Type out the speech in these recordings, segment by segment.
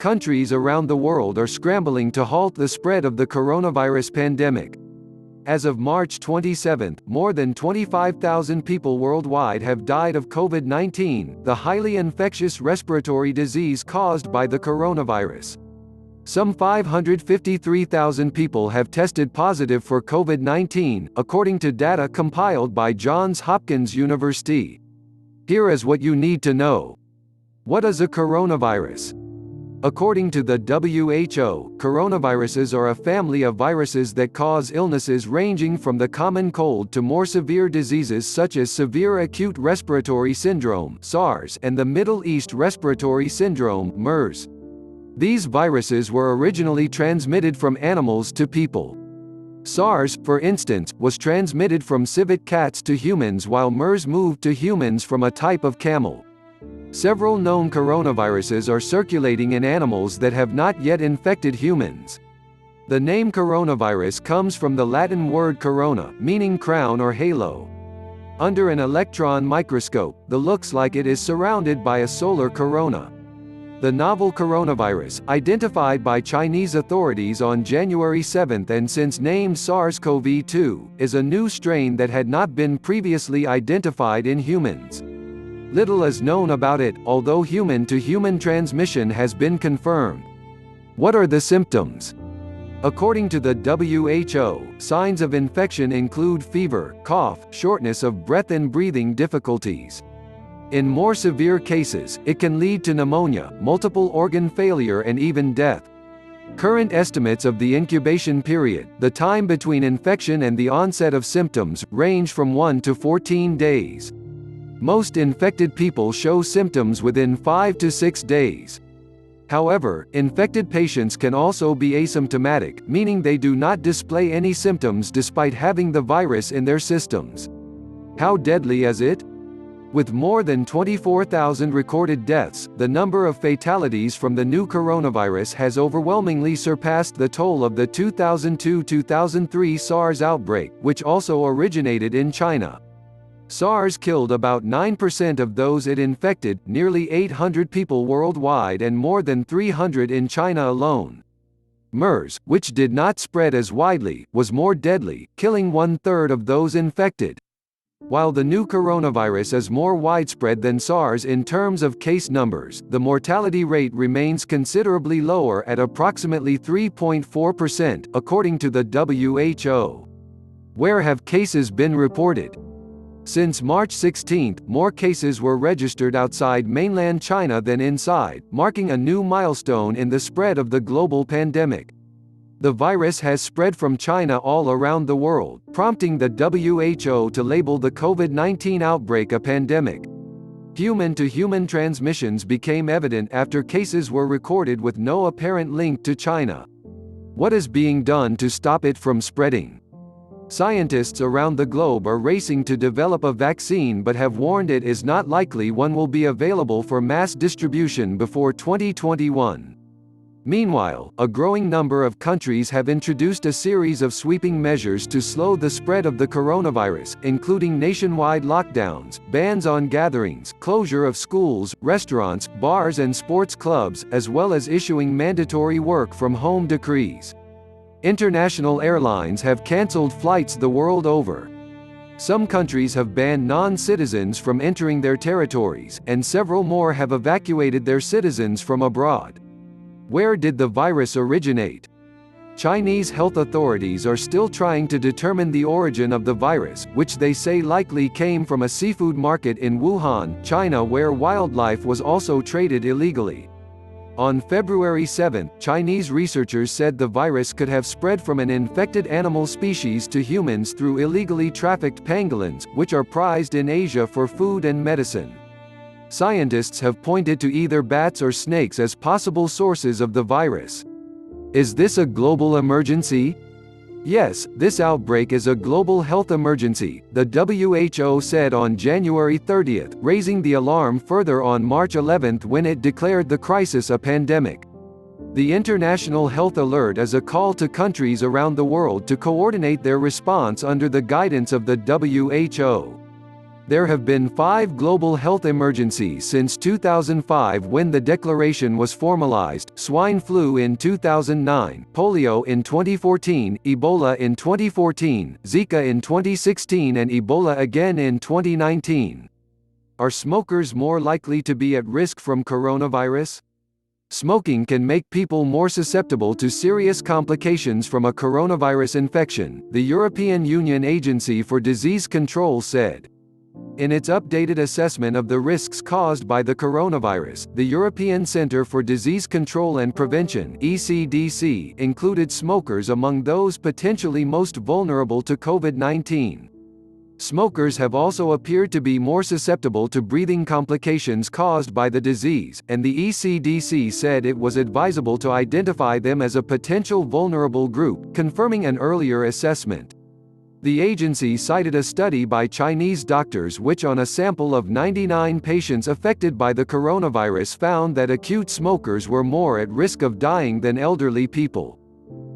countries around the world are scrambling to halt the spread of the coronavirus pandemic. As of March 27, more than 25,000 people worldwide have died of COVID-19, the highly infectious respiratory disease caused by the coronavirus. Some 553,000 people have tested positive for COVID-19, according to data compiled by Johns Hopkins University. Here is what you need to know. What is a coronavirus? According to the WHO, coronaviruses are a family of viruses that cause illnesses ranging from the common cold to more severe diseases such as severe acute respiratory syndrome (SARS) and the Middle East Respiratory Syndrome (MERS). These viruses were originally transmitted from animals to people. SARS, for instance, was transmitted from civet cats to humans, while MERS moved to humans from a type of camel. Several known coronaviruses are circulating in animals that have not yet infected humans. The name coronavirus comes from the Latin word corona, meaning crown or halo. Under an electron microscope, the looks like it is surrounded by a solar corona. The novel coronavirus, identified by Chinese authorities on January 7 and since named SARS-CoV-2, is a new strain that had not been previously identified in humans. Little is known about it, although human-to-human transmission has been confirmed. What are the symptoms? According to the WHO, signs of infection include fever, cough, shortness of breath and breathing difficulties. In more severe cases, it can lead to pneumonia, multiple organ failure and even death. Current estimates of the incubation period, the time between infection and the onset of symptoms, range from 1 to 14 days. Most infected people show symptoms within 5 to 6 days. However, infected patients can also be asymptomatic, meaning they do not display any symptoms despite having the virus in their systems. How deadly is it? With more than 24,000 recorded deaths, the number of fatalities from the new coronavirus has overwhelmingly surpassed the toll of the 2002-2003 SARS outbreak, which also originated in China. SARS killed about 9% of those it infected, nearly 800 people worldwide and more than 300 in China alone. MERS, which did not spread as widely, was more deadly, killing 1/3 of those infected. While the new coronavirus is more widespread than SARS in terms of case numbers, the mortality rate remains considerably lower at approximately 3.4%, according to the WHO. Where have cases been reported? Since March 16, more cases were registered outside mainland China than inside, marking a new milestone in the spread of the global pandemic. The virus has spread from China all around the world, prompting the WHO to label the COVID-19 outbreak a pandemic. Human-to-human transmissions became evident after cases were recorded with no apparent link to China. What is being done to stop it from spreading? Scientists around the globe are racing to develop a vaccine but have warned it is not likely one will be available for mass distribution before 2021. Meanwhile, a growing number of countries have introduced a series of sweeping measures to slow the spread of the coronavirus, including nationwide lockdowns, bans on gatherings, closure of schools, restaurants, bars and sports clubs, as well as issuing mandatory work-from-home decrees. International airlines have cancelled flights the world over. Some countries have banned non-citizens from entering their territories, and several more have evacuated their citizens from abroad. Where did the virus originate? Chinese health authorities are still trying to determine the origin of the virus, which they say likely came from a seafood market in Wuhan, China, where wildlife was also traded illegally. On February 7, Chinese researchers said the virus could have spread from an infected animal species to humans through illegally trafficked pangolins, which are prized in Asia for food and medicine. Scientists have pointed to either bats or snakes as possible sources of the virus. Is this a global emergency? Yes, this outbreak is a global health emergency, the WHO said on January 30, raising the alarm further on March 11 when it declared the crisis a pandemic. The International Health Alert is a call to countries around the world to coordinate their response under the guidance of the WHO. There have been 5 global health emergencies since 2005 when the declaration was formalized: swine flu in 2009, polio in 2014, Ebola in 2014, Zika in 2016 and Ebola again in 2019. Are smokers more likely to be at risk from coronavirus? Smoking can make people more susceptible to serious complications from a coronavirus infection, the European Union Agency for Disease Control said. In its updated assessment of the risks caused by the coronavirus, the European Centre for Disease Control and Prevention (ECDC) included smokers among those potentially most vulnerable to COVID-19. Smokers have also appeared to be more susceptible to breathing complications caused by the disease, and the ECDC said it was advisable to identify them as a potential vulnerable group, confirming an earlier assessment. The agency cited a study by Chinese doctors which on a sample of 99 patients affected by the coronavirus found that acute smokers were more at risk of dying than elderly people.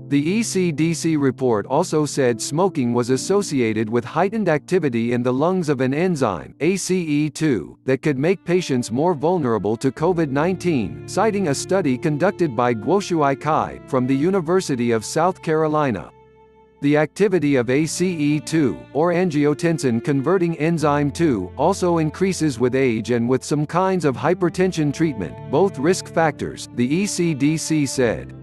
The ECDC report also said smoking was associated with heightened activity in the lungs of an enzyme, ACE2, that could make patients more vulnerable to COVID-19, citing a study conducted by Guoshui Kai, from the University of South Carolina. The activity of ACE2, or angiotensin-converting enzyme 2, also increases with age and with some kinds of hypertension treatment, both risk factors, the ECDC said.